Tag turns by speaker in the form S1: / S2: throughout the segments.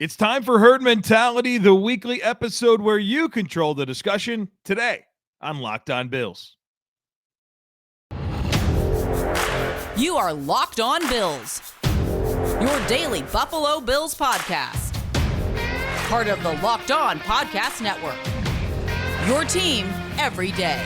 S1: It's time for Herd Mentality, the weekly episode where you control the discussion. Today on Locked On Bills.
S2: You are Locked On Bills, your daily Buffalo Bills podcast. Part of the Locked On Podcast Network, your team every day.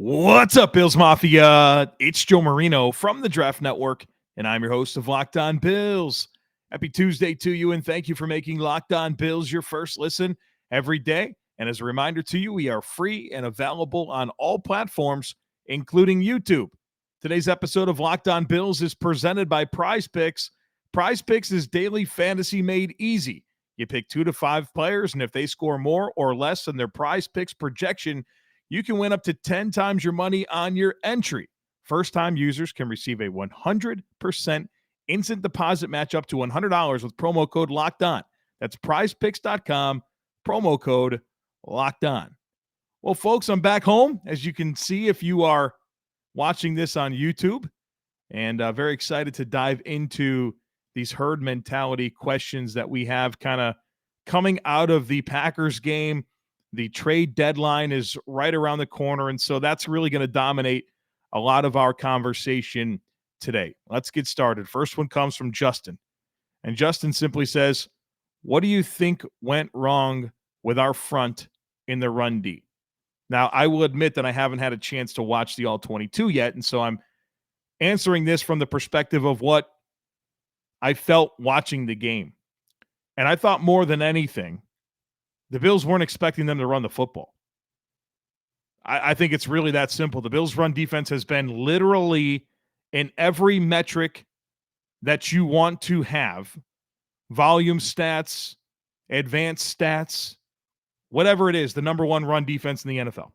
S1: What's up, Bills Mafia? It's Joe Marino from the Draft Network, and I'm your host of Locked On Bills. Happy Tuesday to you, and thank you for making Locked On Bills your first listen every day. And as a reminder to you, we are free and available on all platforms, including YouTube. Today's episode of Locked On Bills is presented by PrizePicks. PrizePicks is daily fantasy made easy. You pick 2 to 5 players, and if they score more or less than their PrizePicks projection, you can win up to 10 times your money on your entry. First-time users can receive a 100% instant deposit match up to $100 with promo code LOCKEDON. That's prizepicks.com, promo code LOCKEDON. Well, folks, I'm back home, as you can see if you are watching this on YouTube, and very excited to dive into these herd mentality questions that we have kind of coming out of the Packers game. The trade deadline is right around the corner, and so that's really going to dominate a lot of our conversation today. Let's get started. First one comes from Justin, and Justin simply says, what do you think went wrong with our front in the run D? Now, I will admit that I haven't had a chance to watch the All-22 yet, and so I'm answering this from the perspective of what I felt watching the game. And I thought more than anything, the Bills weren't expecting them to run the football. I think it's really that simple. The Bills' run defense has been literally in every metric that you want to have, volume stats, advanced stats, whatever it is, the number one run defense in the NFL.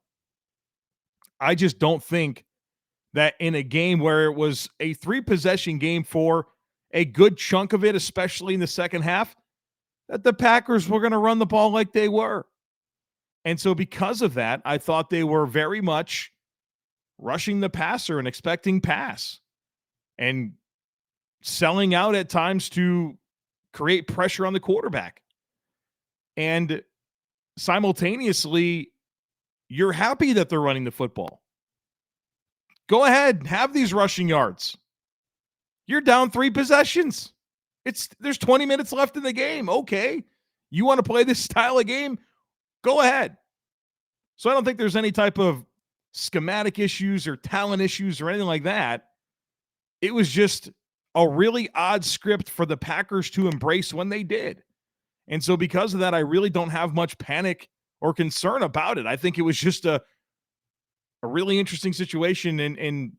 S1: I just don't think that in a game where it was a 3-possession game for a good chunk of it, especially in the second half, that the Packers were going to run the ball like they were. And so because of that, I thought they were very much rushing the passer and expecting pass and selling out at times to create pressure on the quarterback. And simultaneously, you're happy that they're running the football. Go ahead, have these rushing yards. You're down 3 possessions. There's 20 minutes left in the game. Okay. You want to play this style of game? Go ahead. So I don't think there's any type of schematic issues or talent issues or anything like that. It was just a really odd script for the Packers to embrace when they did. And so because of that, I really don't have much panic or concern about it. I think it was just a really interesting situation. And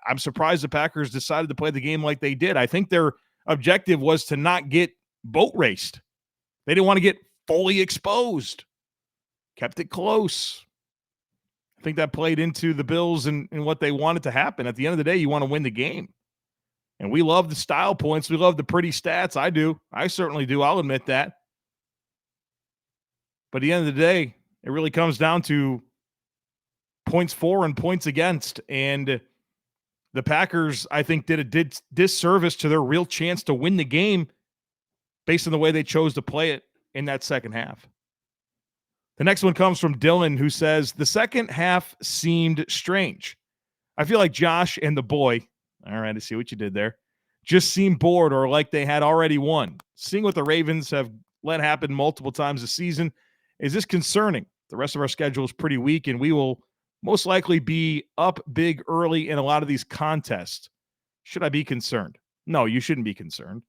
S1: I'm surprised the Packers decided to play the game like they did. I think their objective was to not get boat raced. They didn't want to get fully exposed. Kept it close. I think that played into the Bills and what they wanted to happen. At the end of the day, you want to win the game. And we love the style points. We love the pretty stats. I do. I certainly do. I'll admit that. But at the end of the day, it really comes down to points for and points against. And the Packers, I think, did a disservice to their real chance to win the game based on the way they chose to play it in that second half. The next one comes from Dylan, who says, the second half seemed strange. I feel like Josh and the boy, all right, I see what you did there, just seemed bored or like they had already won. Seeing what the Ravens have let happen multiple times this season, is this concerning? The rest of our schedule is pretty weak, and we will most likely be up big early in a lot of these contests. Should I be concerned? No, you shouldn't be concerned.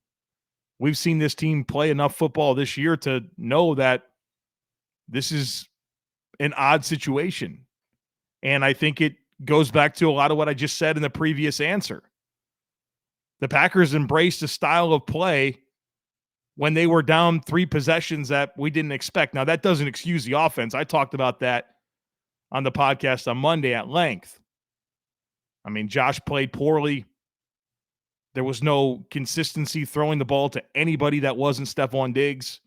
S1: We've seen this team play enough football this year to know that this is an odd situation. And I think it goes back to a lot of what I just said in the previous answer. The Packers embraced a style of play when they were down 3 possessions that we didn't expect. Now, that doesn't excuse the offense. I talked about that on the podcast on Monday at length. I mean, Josh played poorly. There was no consistency throwing the ball to anybody that wasn't Stephon Diggs.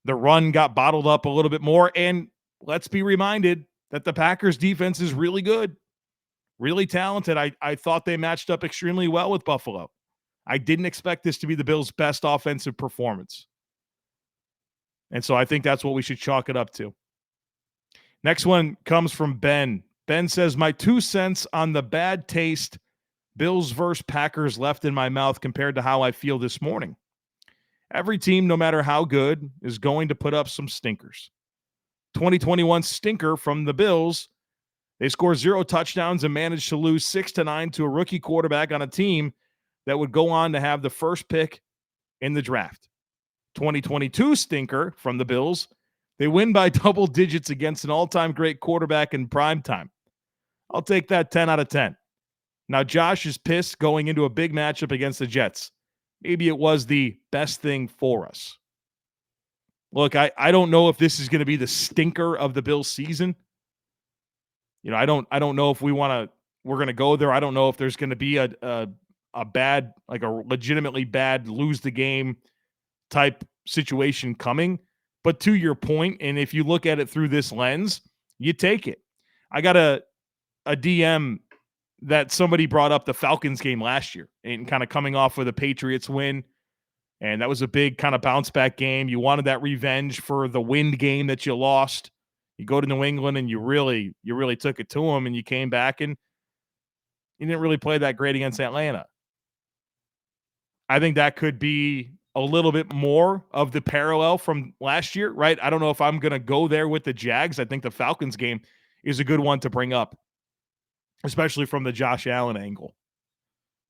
S1: The run got bottled up a little bit more. And let's be reminded that the Packers defense is really good, really talented. I thought they matched up extremely well with Buffalo. I didn't expect this to be the Bills' best offensive performance. And so I think that's what we should chalk it up to. Next one comes from Ben. Ben says, my 2 cents on the bad taste Bills versus Packers left in my mouth compared to how I feel this morning. Every team, no matter how good, is going to put up some stinkers. 2021 stinker from the Bills. They scored 0 touchdowns and managed to lose 6-9 to a rookie quarterback on a team that would go on to have the first pick in the draft. 2022 stinker from the Bills. They win by double digits against an all-time great quarterback in primetime. I'll take that 10 out of 10. Now, Josh is pissed going into a big matchup against the Jets. Maybe it was the best thing for us. Look, I don't know if this is going to be the stinker of the Bills season. You know, I don't know if we're going to go there. I don't know if there's going to be a bad, like a legitimately bad lose the game type situation coming. But to your point, and if you look at it through this lens, you take it. I got a DM that somebody brought up the Falcons game last year and kind of coming off with a Patriots win. And that was a big kind of bounce back game. You wanted that revenge for the wind game that you lost. You go to New England and you really took it to them, and you came back and you didn't really play that great against Atlanta. I think that could be a little bit more of the parallel from last year, right? I don't know if I'm going to go there with the Jags. I think the Falcons game is a good one to bring up, especially from the Josh Allen angle.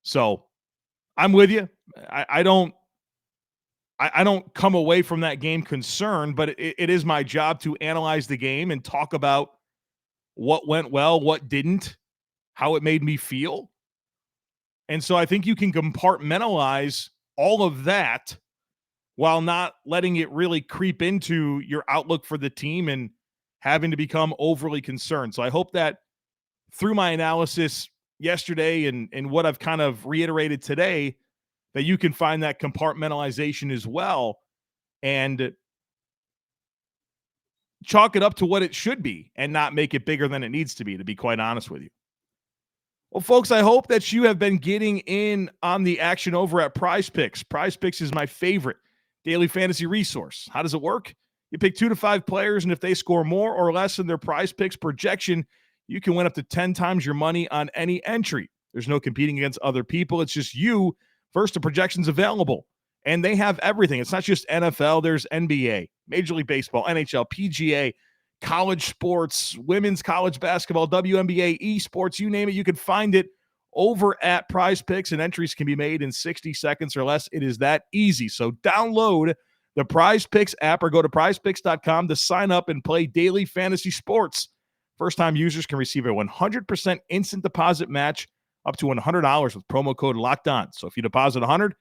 S1: So I'm with you. I don't come away from that game concerned, but it is my job to analyze the game and talk about what went well, what didn't, how it made me feel. And so I think you can compartmentalize all of that while not letting it really creep into your outlook for the team and having to become overly concerned. So I hope that through my analysis yesterday and what I've kind of reiterated today, that you can find that compartmentalization as well and chalk it up to what it should be and not make it bigger than it needs to be quite honest with you. Well, folks, I hope that you have been getting in on the action over at PrizePicks. PrizePicks is my favorite daily fantasy resource. How does it work? You pick 2 to 5 players, and if they score more or less than their PrizePicks projection, you can win up to 10 times your money on any entry. There's no competing against other people. It's just you versus the projections available. And they have everything. It's not just NFL. There's NBA, Major League Baseball, NHL, PGA, college sports, women's college basketball, WNBA, esports, you name it. You can find it over at PrizePicks, and entries can be made in 60 seconds or less. It is that easy. So download the PrizePicks app or go to prizepicks.com to sign up and play daily fantasy sports. First-time users can receive a 100% instant deposit match up to $100 with promo code LOCKEDON. So if you deposit $100,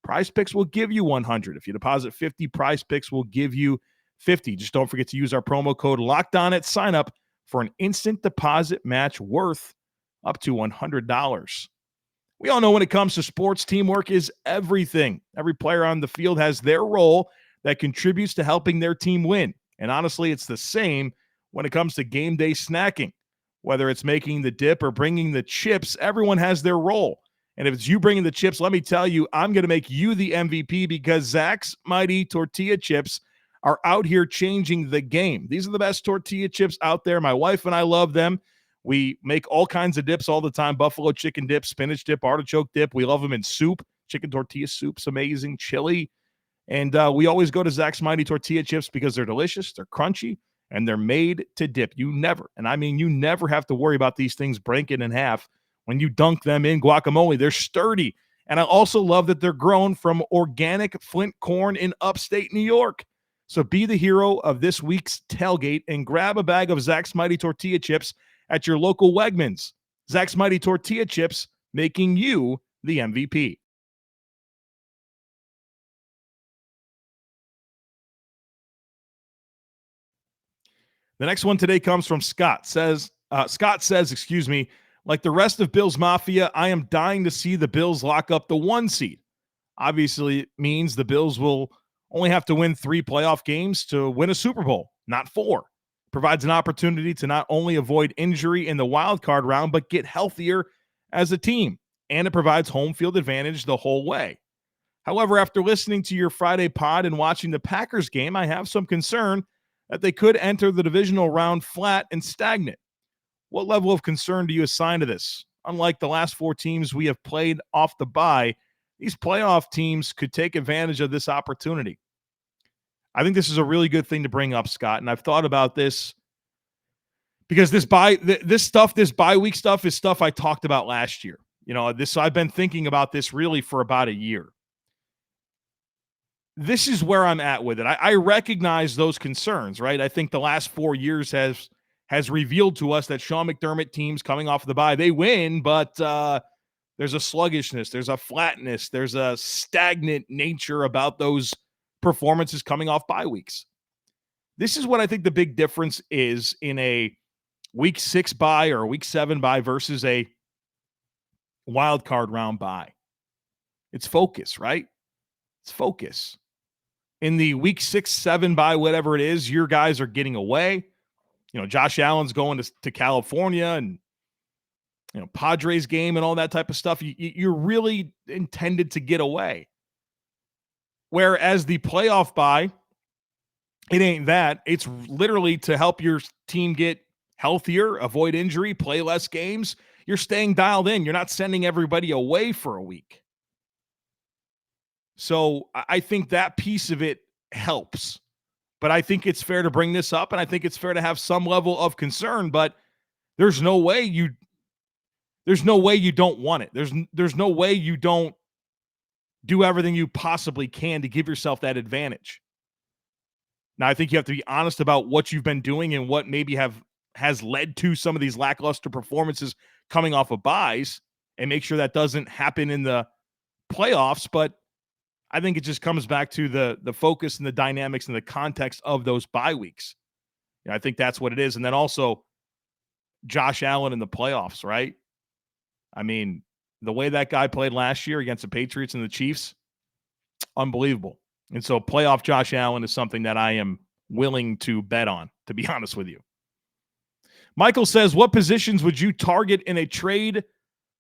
S1: PrizePicks will give you $100. If you deposit $50, PrizePicks will give you $50. Just don't forget to use our promo code LOCKEDON at sign up for an instant deposit match worth up to $100. We all know when it comes to sports, teamwork is everything. Every player on the field has their role that contributes to helping their team win. And honestly, it's the same when it comes to game day snacking. Whether it's making the dip or bringing the chips, everyone has their role. And if it's you bringing the chips, let me tell you, I'm going to make you the MVP because Zach's Mighty Tortilla Chips are out here changing the game. These are the best tortilla chips out there. My wife and I love them. We make all kinds of dips all the time. Buffalo chicken dip, spinach dip, artichoke dip. We love them in soup. Chicken tortilla soup's amazing. Chili. And we always go to Zach's Mighty Tortilla Chips because they're delicious, they're crunchy, and they're made to dip. You never, and I mean you never have to worry about these things breaking in half when you dunk them in guacamole. They're sturdy. And I also love that they're grown from organic Flint corn in upstate New York. So be the hero of this week's tailgate and grab a bag of Zach's Mighty Tortilla Chips at your local Wegmans. Zach's Mighty Tortilla Chips, making you the MVP. The next one today comes from Scott. Scott says, like the rest of Bills Mafia, I am dying to see the Bills lock up the 1 seed. Obviously, it means the Bills will only have to win 3 playoff games to win a Super Bowl, not 4. Provides an opportunity to not only avoid injury in the wild card round, but get healthier as a team. And it provides home field advantage the whole way. However, after listening to your Friday pod and watching the Packers game, I have some concern that they could enter the divisional round flat and stagnant. What level of concern do you assign to this? Unlike the last 4 teams we have played off the bye, these playoff teams could take advantage of this opportunity. I think this is a really good thing to bring up, Scott, and I've thought about this because this bye week stuff is stuff I talked about last year. So I've been thinking about this really for about a year. This is where I'm at with it. I recognize those concerns, right? I think the last 4 years has revealed to us that Sean McDermott teams coming off the bye, they win, but there's a sluggishness, there's a flatness, there's a stagnant nature about those performances coming off bye weeks. This is what I think the big difference is in a week 6 bye or a week 7 bye versus a wild card round bye. It's focus, right? It's focus. In the week 6, 7 bye, whatever it is, your guys are getting away. Josh Allen's going to California and, Padres game and all that type of stuff. You're really intended to get away. Whereas the playoff bye, it ain't that. It's literally to help your team get healthier, avoid injury, play less games. You're staying dialed in. You're not sending everybody away for a week. So I think that piece of it helps. But I think it's fair to bring this up, and I think it's fair to have some level of concern, but there's no way you don't want it. There's no way you don't do everything you possibly can to give yourself that advantage. Now, I think you have to be honest about what you've been doing and what maybe has led to some of these lackluster performances coming off of buys, and make sure that doesn't happen in the playoffs. But I think it just comes back to the focus and the dynamics and the context of those bye weeks. I think that's what it is. And then also Josh Allen in the playoffs, right? I mean, the way that guy played last year against the Patriots and the Chiefs, unbelievable. And so playoff Josh Allen is something that I am willing to bet on, to be honest with you. Michael says, what positions would you target in a trade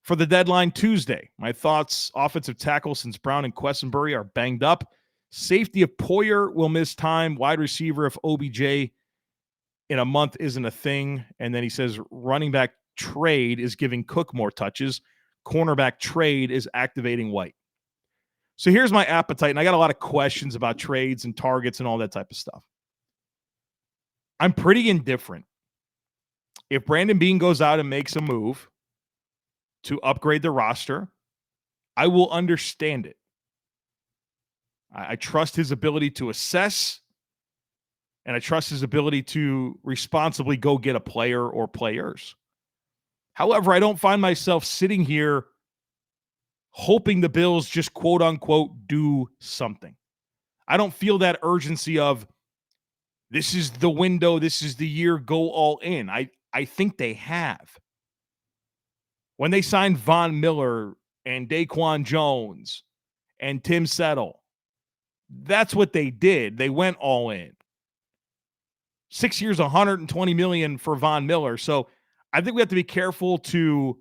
S1: for the deadline Tuesday? My thoughts, offensive tackle, since Brown and Quessenberry are banged up. Safety of Poyer will miss time. Wide receiver if OBJ in a month isn't a thing. And then he says running back trade is giving Cook more touches. Cornerback trade is activating White. So here's my appetite, and I got a lot of questions about trades and targets and all that type of stuff. I'm pretty indifferent. If Brandon Beane goes out and makes a move to upgrade the roster, I will understand it. I trust his ability to assess, and I trust his ability to responsibly go get a player or players. However, I don't find myself sitting here hoping the Bills just quote unquote do something. I don't feel that urgency of this is the window, this is the year, go all in. I think they have. When they signed Von Miller and Daquan Jones and Tim Settle, that's what they did. They went all in. 6 years, $120 million for Von Miller. So I think we have to be careful to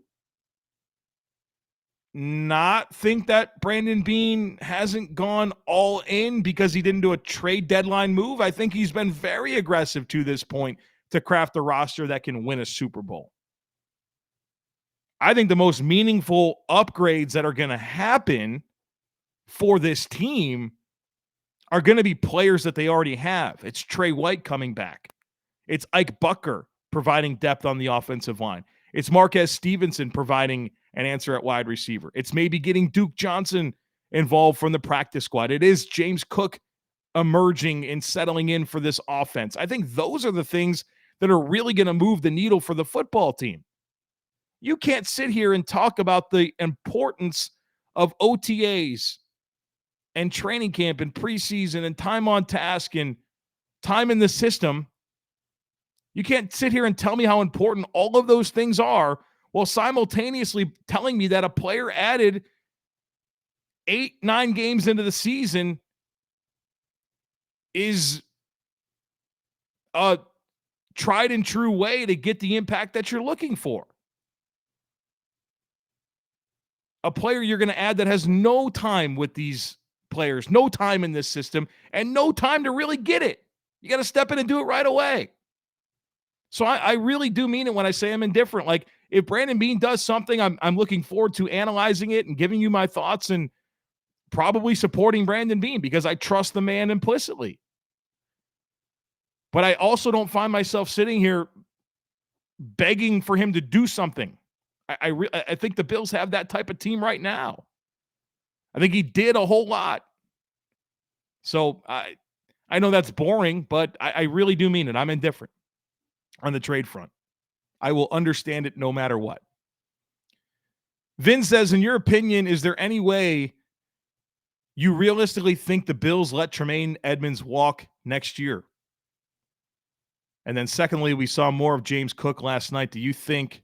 S1: not think that Brandon Beane hasn't gone all in because he didn't do a trade deadline move. I think he's been very aggressive to this point to craft a roster that can win a Super Bowl. I think the most meaningful upgrades that are going to happen for this team are going to be players that they already have. It's Trey White coming back. It's Ike Bucker providing depth on the offensive line. It's Marquez Stevenson providing an answer at wide receiver. It's maybe getting Duke Johnson involved from the practice squad. It is James Cook emerging and settling in for this offense. I think those are the things that are really going to move the needle for the football team. You can't sit here and talk about the importance of OTAs and training camp and preseason and time on task and time in the system. You can't sit here and tell me how important all of those things are while simultaneously telling me that a player added 8-9 games into the season is a tried and true way to get the impact that you're looking for. A player you're going to add that has no time with these players, no time in this system, and no time to really get it. You got to step in and do it right away. So I really do mean it when I say I'm indifferent. Like, if Brandon Beane does something, I'm looking forward to analyzing it and giving you my thoughts and probably supporting Brandon Beane because I trust the man implicitly. But I also don't find myself sitting here begging for him to do something. I think the Bills have that type of team right now. I think he did a whole lot. So I know that's boring, but I really do mean it. I'm indifferent on the trade front. I will understand it no matter what. Vin says, in your opinion, is there any way you realistically think the Bills let Tremaine Edmunds walk next year? And then secondly, we saw more of James Cook last night. Do you think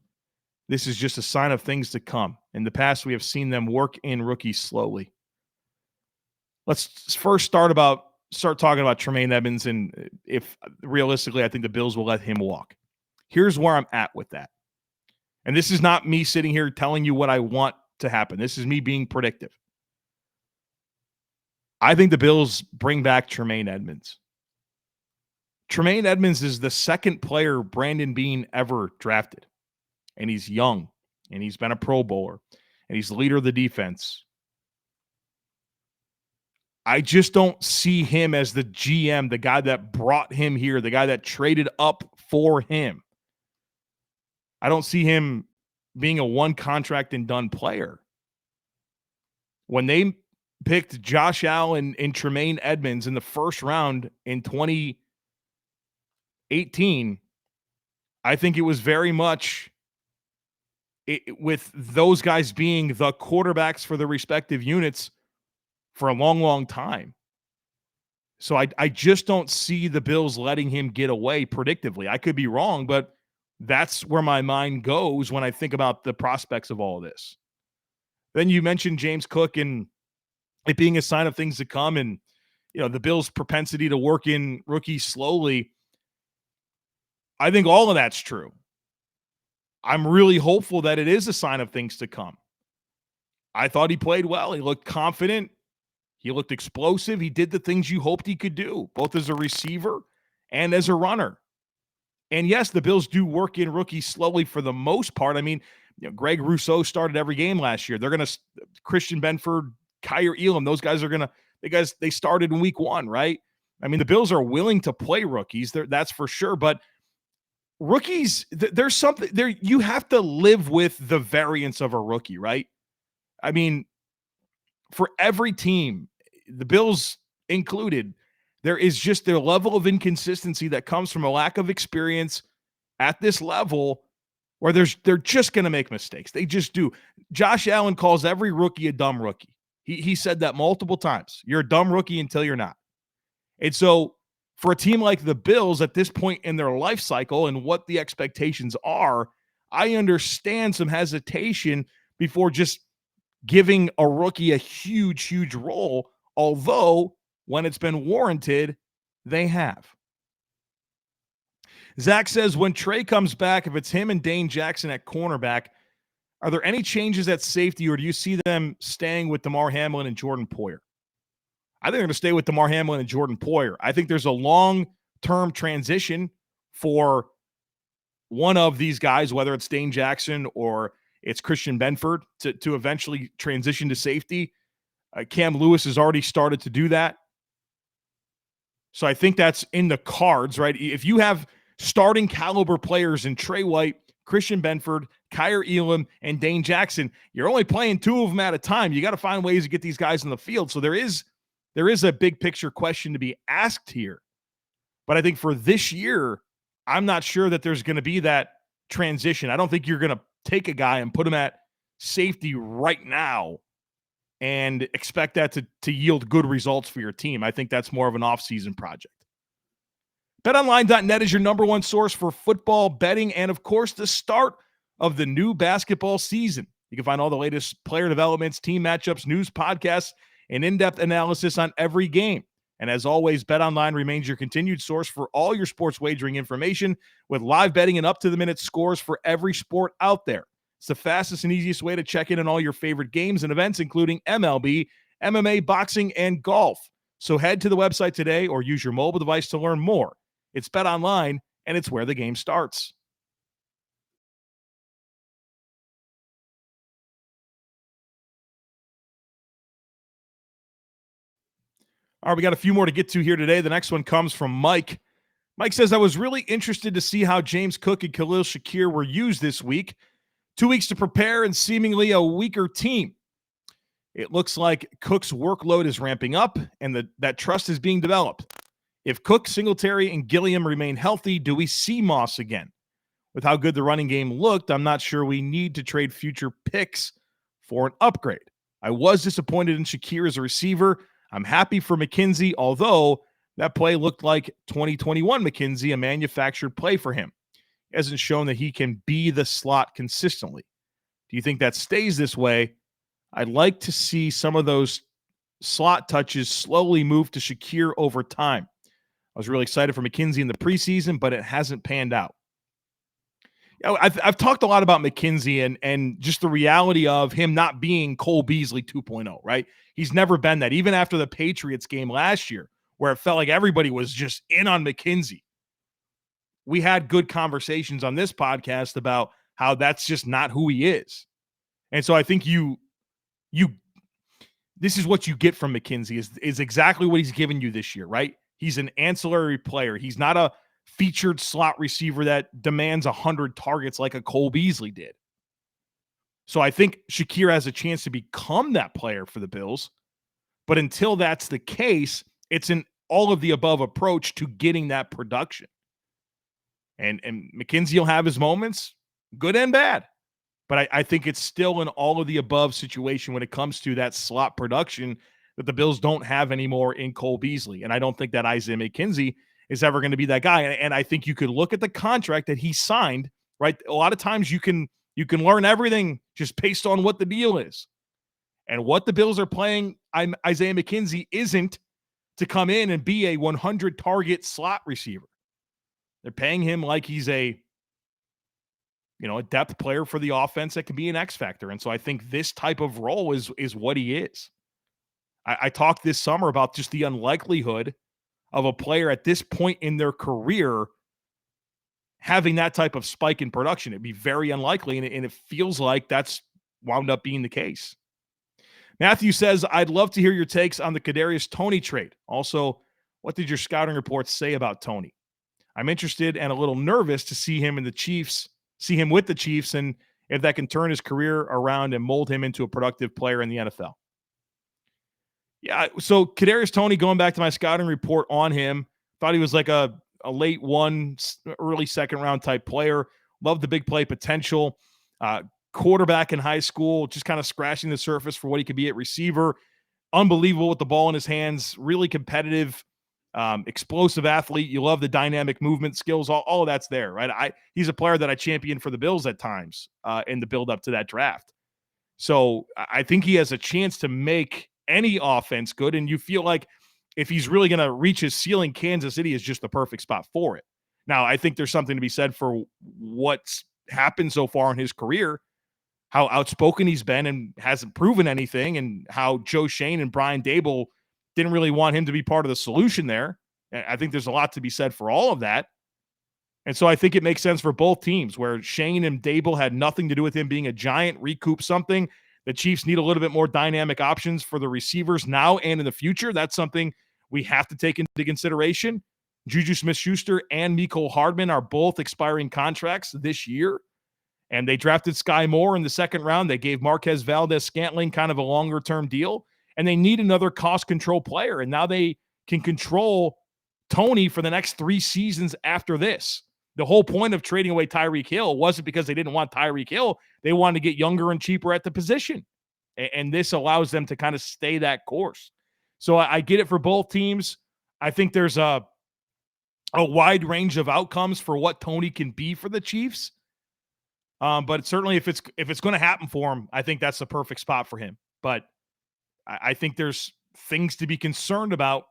S1: this is just a sign of things to come? In the past, we have seen them work in rookies slowly. Let's first start talking about Tremaine Edmunds and if realistically I think the Bills will let him walk. Here's where I'm at with that. And this is not me sitting here telling you what I want to happen. This is me being predictive. I think the Bills bring back Tremaine Edmunds. Tremaine Edmunds is the second player Brandon Beane ever drafted. And he's young. And he's been a Pro Bowler. And he's the leader of the defense. I just don't see him as the GM, the guy that brought him here, the guy that traded up for him. I don't see him being a one contract and done player. When they picked Josh Allen and Tremaine Edmunds in the first round in 2018, I think it was very much with those guys being the quarterbacks for the respective units for a long, long time. So I just don't see the Bills letting him get away predictively. I could be wrong, but that's where my mind goes when I think about the prospects of all of this. Then you mentioned James Cook and it being a sign of things to come and, you know, the Bills' propensity to work in rookies slowly. I think all of that's true. I'm really hopeful that it is a sign of things to come. I thought he played well. He looked confident. He looked explosive. He did the things you hoped he could do, both as a receiver and as a runner. And yes, the Bills do work in rookies slowly for the most part. I mean, you know, Greg Rousseau started every game last year. They're going to Christian Benford, Kyer Elam. Those guys are going to, they started in week 1, right? I mean, the Bills are willing to play rookies. That's for sure. But rookies, there's something there. You have to live with the variance of a rookie, right? I mean, for every team, the Bills included, there is just their level of inconsistency that comes from a lack of experience at this level where they're just going to make mistakes. They just do. Josh Allen calls every rookie a dumb rookie. He said that multiple times. You're a dumb rookie until you're not. And so for a team like the Bills at this point in their life cycle and what the expectations are, I understand some hesitation before just giving a rookie a huge, huge role, although when it's been warranted, they have. Zach says, when Trey comes back, if it's him and Dane Jackson at cornerback, are there any changes at safety, or do you see them staying with Damar Hamlin and Jordan Poyer? I think they're going to stay with Damar Hamlin and Jordan Poyer. I think there's a long-term transition for one of these guys, whether it's Dane Jackson or it's Christian Benford, to eventually transition to safety. Cam Lewis has already started to do that. So I think that's in the cards, right? If you have starting caliber players in Trey White, Christian Benford, Kyer Elam, and Dane Jackson, you're only playing 2 of them at a time. You got to find ways to get these guys in the field. So there is a big picture question to be asked here. But I think for this year, I'm not sure that there's going to be that transition. I don't think you're going to take a guy and put him at safety right now and expect that to yield good results for your team. I think that's more of an off-season project. BetOnline.net is your number one source for football betting and, of course, the start of the new basketball season. You can find all the latest player developments, team matchups, news, podcasts, and in-depth analysis on every game. And as always, BetOnline remains your continued source for all your sports wagering information with live betting and up-to-the-minute scores for every sport out there. It's the fastest and easiest way to check in on all your favorite games and events, including MLB, MMA, boxing, and golf. So head to the website today or use your mobile device to learn more. It's BetOnline, and it's where the game starts. All right, we got a few more to get to here today. The next one comes from Mike. Mike says, I was really interested to see how James Cook and Khalil Shakir were used this week. 2 weeks to prepare and seemingly a weaker team. It looks like Cook's workload is ramping up and that trust is being developed. If Cook, Singletary, and Gilliam remain healthy, do we see Moss again? With how good the running game looked, I'm not sure we need to trade future picks for an upgrade. I was disappointed in Shakir as a receiver. I'm happy for McKenzie, although that play looked like 2021 McKenzie, a manufactured play for him. He hasn't shown that he can be the slot consistently. Do you think that stays this way? I'd like to see some of those slot touches slowly move to Shakir over time. I was really excited for McKenzie in the preseason, but it hasn't panned out. You know, I've talked a lot about McKenzie and just the reality of him not being Cole Beasley 2.0, right? He's never been that. Even after the Patriots game last year, where it felt like everybody was just in on McKenzie. We had good conversations on this podcast about how that's just not who he is. And so I think this is what you get from McKenzie is exactly what he's given you this year, right? He's an ancillary player. He's not a featured slot receiver that demands 100 targets like a Cole Beasley did. So I think Shakir has a chance to become that player for the Bills. But until that's the case, it's an all of the above approach to getting that production. And McKenzie will have his moments, good and bad. But I think it's still an all of the above situation when it comes to that slot production that the Bills don't have anymore in Cole Beasley. And I don't think that Isaiah McKenzie is ever going to be that guy. And I think you could look at the contract that he signed, right? A lot of times you can learn everything just based on what the deal is. And what the Bills are playing Isaiah McKenzie isn't to come in and be a 100 target slot receiver. They're paying him like he's a depth player for the offense that can be an X factor. And so I think this type of role is what he is. I talked this summer about just the unlikelihood of a player at this point in their career having that type of spike in production. It'd be very unlikely, and it feels like that's wound up being the case. Matthew says, I'd love to hear your takes on the Kadarius Tony trade. Also, what did your scouting reports say about Tony? I'm interested and a little nervous to see him with the Chiefs, and if that can turn his career around and mold him into a productive player in the NFL. Yeah, so Kadarius Tony, going back to my scouting report on him, thought he was like a late one, early second round type player. Loved the big play potential. Quarterback in high school, just kind of scratching the surface for what he could be at receiver. Unbelievable with the ball in his hands, really competitive, explosive athlete. You love the dynamic movement skills. All of that's there, right? He's a player that I championed for the Bills at times in the build up to that draft. So I think he has a chance to make any offense good. And you feel like if he's really going to reach his ceiling, Kansas City is just the perfect spot for it. Now, I think there's something to be said for what's happened so far in his career, how outspoken he's been and hasn't proven anything, and how Joe Shane and Brian Dable didn't really want him to be part of the solution there. I think there's a lot to be said for all of that. And so I think it makes sense for both teams, where Shane and Dable had nothing to do with him being a giant, recoup something. The Chiefs need a little bit more dynamic options for the receivers now and in the future. That's something we have to take into consideration. Juju Smith-Schuster and Mecole Hardman are both expiring contracts this year. And they drafted Sky Moore in the second round. They gave Marquez Valdez-Scantling kind of a longer-term deal. And they need another cost control player. And now they can control Tony for the next 3 seasons after this. The whole point of trading away Tyreek Hill wasn't because they didn't want Tyreek Hill. They wanted to get younger and cheaper at the position. And this allows them to kind of stay that course. So I get it for both teams. I think there's a wide range of outcomes for what Tony can be for the Chiefs. But certainly if it's going to happen for him, I think that's the perfect spot for him. But I think there's things to be concerned about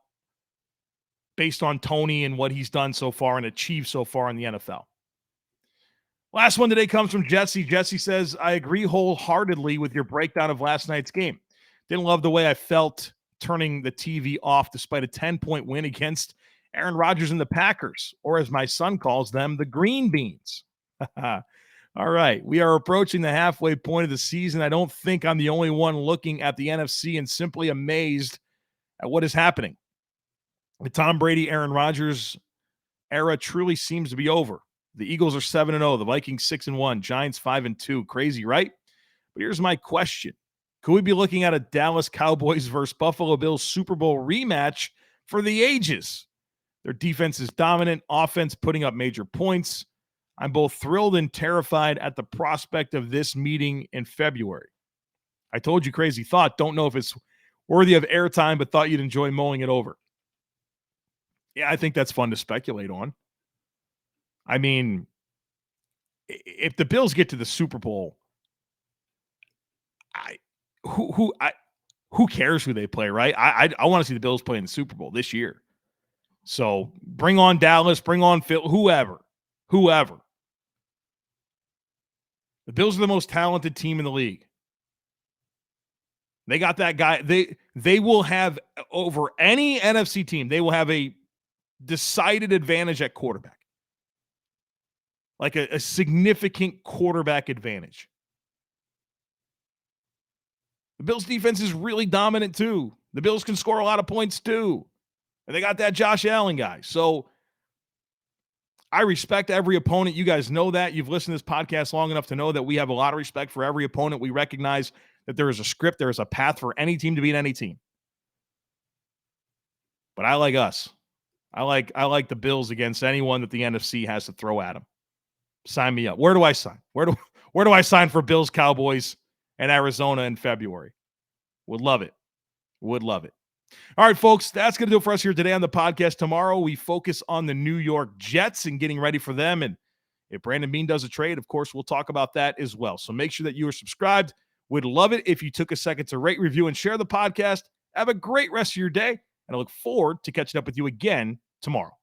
S1: based on Tony and what he's done so far and achieved so far in the NFL. Last one today comes from Jesse. Jesse says, I agree wholeheartedly with your breakdown of last night's game. Didn't love the way I felt turning the TV off despite a 10-point win against Aaron Rodgers and the Packers, or as my son calls them, the Green Beans. All right, we are approaching the halfway point of the season. I don't think I'm the only one looking at the NFC and simply amazed at what is happening. The Tom Brady, Aaron Rodgers era truly seems to be over. The Eagles are 7-0, the Vikings 6-1, Giants 5-2. Crazy, right? But here's my question. Could we be looking at a Dallas Cowboys versus Buffalo Bills Super Bowl rematch for the ages? Their defense is dominant, offense putting up major points. I'm both thrilled and terrified at the prospect of this meeting in February. I told you crazy thought. Don't know if it's worthy of airtime, but thought you'd enjoy mulling it over. Yeah, I think that's fun to speculate on. I mean, if the Bills get to the Super Bowl, who cares who they play, right? I want to see the Bills play in the Super Bowl this year. So bring on Dallas, bring on Phil, whoever. The Bills are the most talented team in the league. They got that guy. They will have, over any NFC team, they will have a decided advantage at quarterback. Like a significant quarterback advantage. The Bills defense is really dominant too. The Bills can score a lot of points too. And they got that Josh Allen guy. So I respect every opponent. You guys know that. You've listened to this podcast long enough to know that we have a lot of respect for every opponent. We recognize that there is a script, there is a path for any team to beat any team. But I like us. I like the Bills against anyone that the NFC has to throw at them. Sign me up. Where do I sign? Where do I sign for Bills, Cowboys, and Arizona in February? Would love it. Would love it. All right, folks, that's going to do it for us here today on the podcast. Tomorrow, we focus on the New York Jets and getting ready for them. And if Brandon Beane does a trade, of course, we'll talk about that as well. So make sure that you are subscribed. Would love it if you took a second to rate, review, and share the podcast. Have a great rest of your day, and I look forward to catching up with you again tomorrow.